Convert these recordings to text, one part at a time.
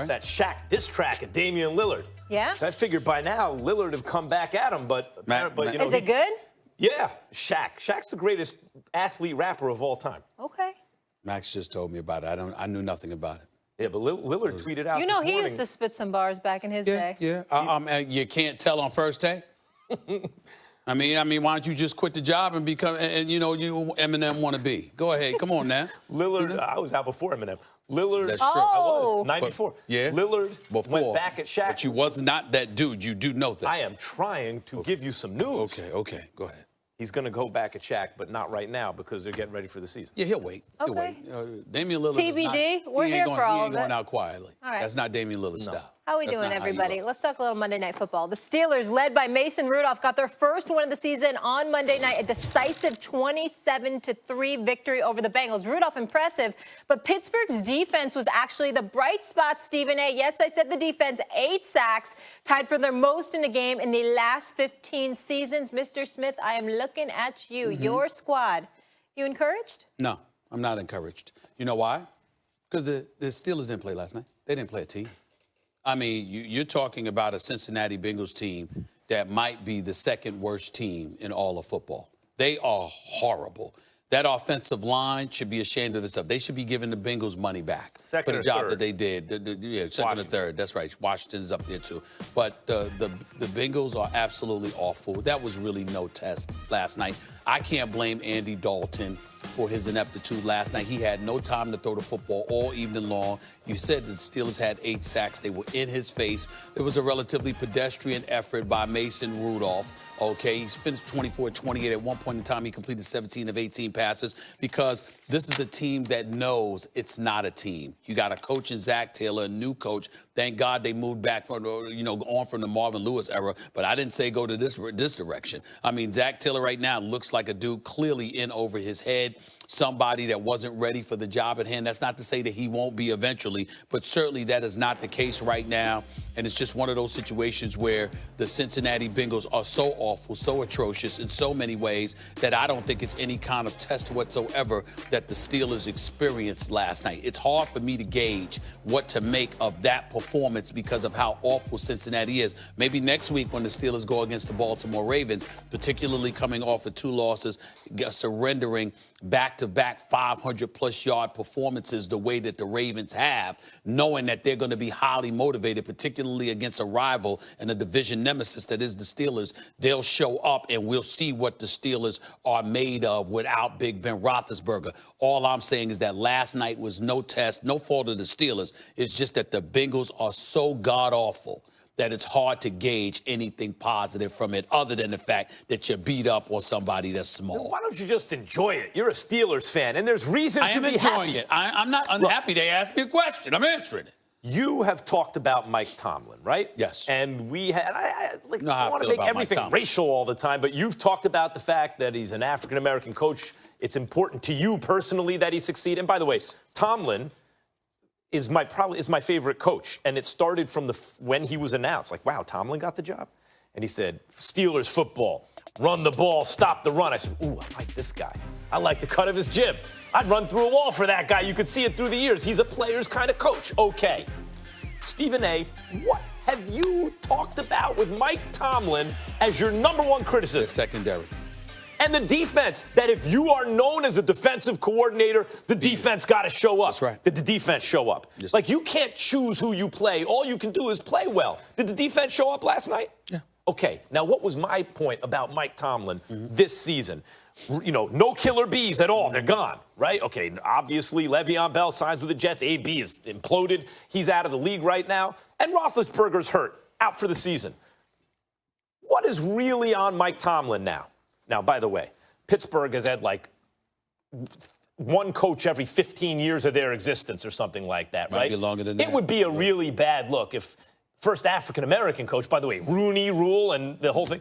about that Shaq diss track at Damian Lillard. Yeah? So I figured by now Lillard would come back at him, but you know, is it good? Yeah, Shaq. Shaq's the greatest athlete rapper of all time. Okay. Max just told me about it. I knew nothing about it. Yeah, but Lillard tweeted out. You know, this he used to spit some bars back in his day. Yeah. You can't tell on first day. I mean, why don't you just quit the job and become, and you Eminem want to be? Go ahead, come on now. Lillard, I was out before Eminem. Lillard, That's true. I was 94. But, yeah, Lillard went back at Shaq. But you was not that dude. You do know that. I am trying to give you some news. Okay, go ahead. He's going to go back at Shaq, but not right now because they're getting ready for the season. Yeah, he'll wait. He'll Okay. wait. Damian Lillard TBD, we're here for all He of ain't it. going out quietly. All right. That's not Damian Lillard's style. How are we doing, everybody? Let's talk a little Monday Night Football. The Steelers, led by Mason Rudolph, got their first win of the season on Monday night, a decisive 27-3 victory over the Bengals. Rudolph, impressive, but Pittsburgh's defense was actually the bright spot, Stephen A. Yes, I said the defense, 8 sacks, tied for their most in a game in the last 15 seasons. Mr. Smith, I am looking at you, your squad. You encouraged? No, I'm not encouraged. You know why? Because the Steelers didn't play last night. They didn't play a team. I mean, you're talking about a Cincinnati Bengals team that might be the second worst team in all of football. They are horrible. That offensive line should be ashamed of themselves. They should be giving the Bengals money back for the job that they did. Second or third. That's right. Washington's up there too. But the Bengals are absolutely awful. That was really no test last night. I can't blame Andy Dalton for his ineptitude last night. He had no time to throw the football all evening long. You said the Steelers had 8 sacks. They were in his face. It was a relatively pedestrian effort by Mason Rudolph. Okay, he's finished 24-28. At one point in time, he completed 17 of 18 passes because this is a team that knows it's not a team. You got a coach in Zach Taylor, a new coach. Thank God they moved back from, on from the Marvin Lewis era. But I didn't say go to this direction. I mean, Zach Taylor right now looks like a dude clearly in over his head. Somebody that wasn't ready for the job at hand. That's not to say that he won't be eventually, but certainly that is not the case right now. And it's just one of those situations where the Cincinnati Bengals are so awful, so atrocious in so many ways that I don't think it's any kind of test whatsoever that the Steelers experienced last night. It's hard for me to gauge what to make of that performance because of how awful Cincinnati is. Maybe next week when the Steelers go against the Baltimore Ravens, particularly coming off of 2 losses, surrendering back-to-back 500-plus yard performances the way that the Ravens have, knowing that they're going to be highly motivated, particularly against a rival and a division nemesis that is the Steelers, they'll show up and we'll see what the Steelers are made of without Big Ben Roethlisberger. All I'm saying is that last night was no test, no fault of the Steelers. It's just that the Bengals are so god-awful that it's hard to gauge anything positive from it other than the fact that you beat up on somebody that's small. Why don't you just enjoy it? You're a Steelers fan, and there's reason to be happy. I am enjoying it. I'm not unhappy. They asked me a question. I'm answering it. You have talked about Mike Tomlin, right? Yes. And we had, I want to make everything racial all the time, but you've talked about the fact that he's an African-American coach. It's important to you personally that he succeed. And by the way, Tomlin is my favorite coach. And it started from when he was announced. Like, wow, Tomlin got the job? And he said, Steelers football, run the ball, stop the run. I said, ooh, I like this guy. I like the cut of his jib. I'd run through a wall for that guy. You could see it through the years. He's a player's kind of coach. Okay. Stephen A., what have you talked about with Mike Tomlin as your number one criticism? The secondary. And the defense, that if you are known as a defensive coordinator, the defense got to show up. That's right. Did the defense show up? Yes. Like, you can't choose who you play. All you can do is play well. Did the defense show up last night? Yeah. Okay, now what was my point about Mike Tomlin this season? No killer bees at all. They're gone, right? Okay, obviously Le'Veon Bell signs with the Jets. AB is imploded. He's out of the league right now. And Roethlisberger's hurt, out for the season. What is really on Mike Tomlin now? Now, by the way, Pittsburgh has had like one coach every 15 years of their existence or something like that, right? Might be longer than that. It would be a really bad look if first African-American coach, by the way, Rooney Rule and the whole thing,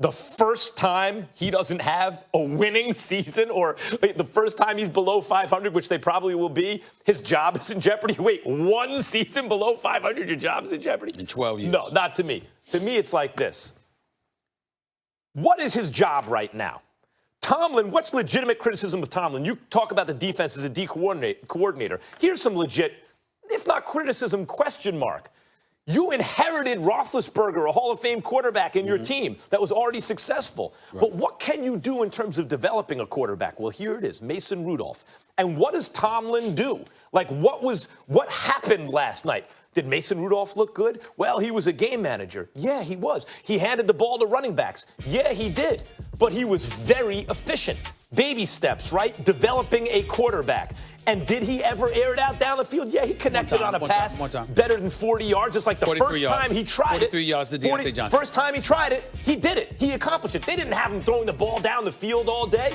the first time he doesn't have a winning season or the first time he's below 500, which they probably will be, his job is in jeopardy. Wait, one season below 500, your job's in jeopardy? In 12 years. No, not to me. To me, it's like this. What is his job right now? Tomlin, what's legitimate criticism of Tomlin? You talk about the defense as a D coordinator. Here's some legit if not criticism, question mark. You inherited Roethlisberger, a Hall of Fame quarterback, in your team that was already successful. Right. But what can you do in terms of developing a quarterback? Well, here it is, Mason Rudolph. And what does Tomlin do? Like, what happened last night? Did Mason Rudolph look good? Well, he was a game manager. Yeah, he was. He handed the ball to running backs. Yeah, he did. But he was very efficient. Baby steps, right? Developing a quarterback. And did he ever air it out down the field? Yeah, he connected on a pass better than 40 yards. It's like the first time he tried it. 43 yards to Deontay Johnson. First time he tried it, he did it. He accomplished it. They didn't have him throwing the ball down the field all day.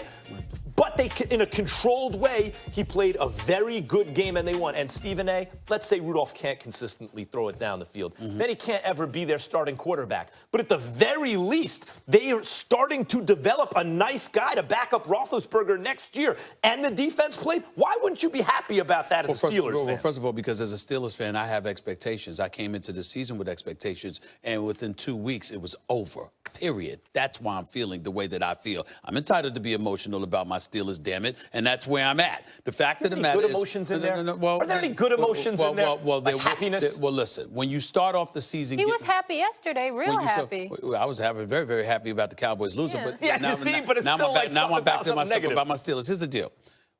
But in a controlled way, he played a very good game and they won. And Stephen A., let's say Rudolph can't consistently throw it down the field. Then he can't ever be their starting quarterback. But at the very least, they are starting to develop a nice guy to back up Roethlisberger next year. And the defense played. Why wouldn't you be happy about that as a Steelers fan? Well, first of all, because as a Steelers fan, I have expectations. I came into the season with expectations, and within 2 weeks, it was over. Period. That's why I'm feeling the way that I feel. I'm entitled to be emotional about my Steelers, damn it, and that's where I'm at. The fact of the matter is... Good emotions in there? Are there any good emotions in there? Like happiness? Well, listen, when you start off the season... He was happy yesterday, real happy. I was very, very happy about the Cowboys losing. Yeah, but now I'm back to my stuff about my Steelers. Here's the deal.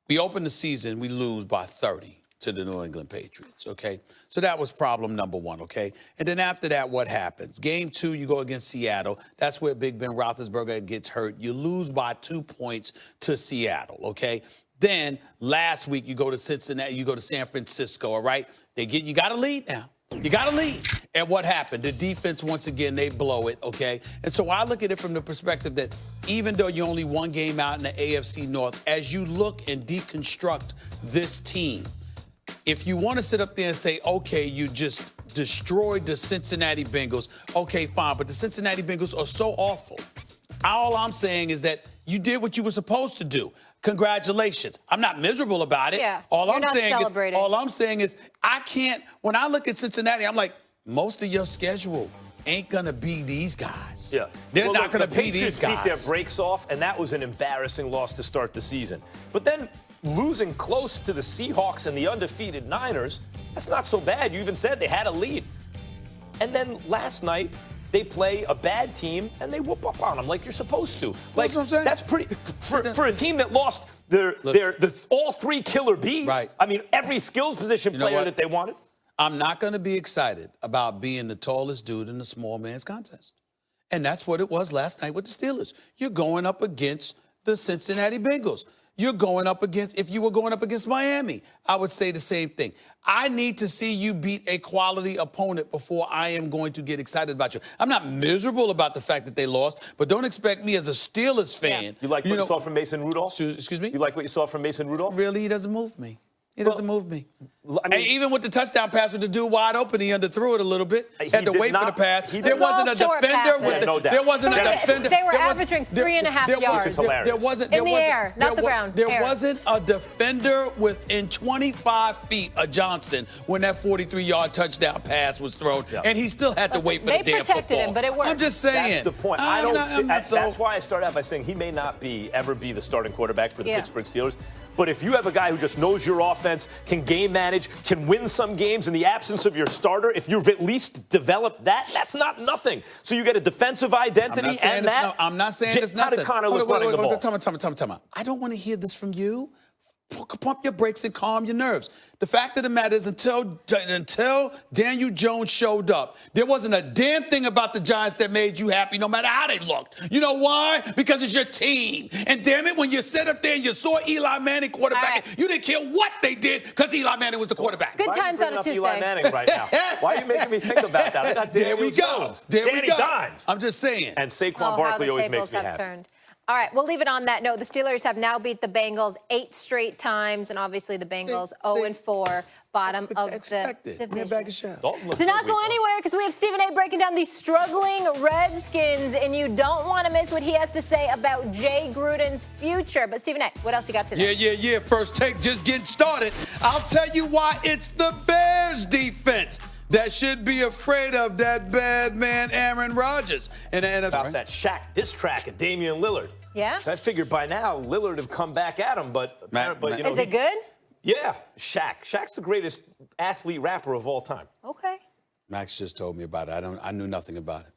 We open the season, we lose by 30 to the New England Patriots, okay? So that was problem number one, okay? And then after that, what happens? Game 2, you go against Seattle. That's where Big Ben Roethlisberger gets hurt. You lose by 2 points to Seattle, okay? Then last week, you go to Cincinnati, you go to San Francisco, all right? You got a lead now. You got to lead. And what happened? The defense, once again, they blow it, okay? And so I look at it from the perspective that even though you're only one game out in the AFC North, as you look and deconstruct this team, if you want to sit up there and say, okay, you just destroyed the Cincinnati Bengals, okay, fine, but the Cincinnati Bengals are so awful. All I'm saying is that you did what you were supposed to do. Congratulations. I'm not miserable about it. Yeah, all I'm saying is I can't, when I look at Cincinnati, I'm like, most of your schedule ain't going to be these guys. Yeah. They're not going to be these guys. Beat their brakes off, and that was an embarrassing loss to start the season. But then losing close to the Seahawks and the undefeated Niners, that's not so bad. You even said they had a lead. And then last night, they play a bad team, and they whoop up on them like you're supposed to. Like, that's what I'm saying. That's pretty for a team that lost their all 3 killer bees. Right. I mean, every skills position player that they wanted. I'm not going to be excited about being the tallest dude in the small man's contest. And that's what it was last night with the Steelers. You're going up against the Cincinnati Bengals. You're going up against, if you were going up against Miami, I would say the same thing. I need to see you beat a quality opponent before I am going to get excited about you. I'm not miserable about the fact that they lost, but don't expect me as a Steelers fan. Yeah. You like what you saw from Mason Rudolph? Excuse me? You like what you saw from Mason Rudolph? Really, he doesn't move me. He doesn't move me. I mean, even with the touchdown pass with the dude wide open, he underthrew it a little bit. Had to wait for the pass. There wasn't a defender. There wasn't a defender. They were averaging 3.5 yards. There wasn't in the air, not the ground. There wasn't a defender within 25 feet of Johnson when that 43-yard touchdown pass was thrown, and he still had to wait for the damn football. They protected him, but it worked. I'm just saying. That's the point. That's why I started out by saying he may not ever be the starting quarterback for the Pittsburgh Steelers. But if you have a guy who just knows your offense, can game manage, can win some games in the absence of your starter, if you've at least developed that, that's not nothing. So you get a defensive identity and that. I'm not saying it's nothing. How did Connor look running the ball? Time out. I don't want to hear this from you. Pump your brakes and calm your nerves. The fact of the matter is until Daniel Jones showed up, there wasn't a damn thing about the Giants that made you happy no matter how they looked. You know why? Because it's your team. And damn it, when you sat up there and you saw Eli Manning quarterback, you didn't care what they did because Eli Manning was the quarterback. Good times on a Tuesday. Eli Manning right now. Why are you making me think about that? I got Daniel Jones. Danny Jones. Dimes. I'm just saying. And Saquon Barkley always makes me happy. Turned. All right, we'll leave it on that note. The Steelers have now beat the Bengals 8 straight times, and obviously the Bengals 0-4, bottom of the division. Do not go anywhere because we have Stephen A. breaking down the struggling Redskins, and you don't want to miss what he has to say about Jay Gruden's future. But Stephen A., what else you got today? Yeah. First take, just getting started. I'll tell you why it's the Bears defense that should be afraid of that bad man Aaron Rodgers. And about that Shaq diss track at Damian Lillard. Yeah. So I figured by now Lillard have come back at him, but you know, is it good? Yeah, Shaq. Shaq's the greatest athlete rapper of all time. Okay. Max just told me about it. I knew nothing about it.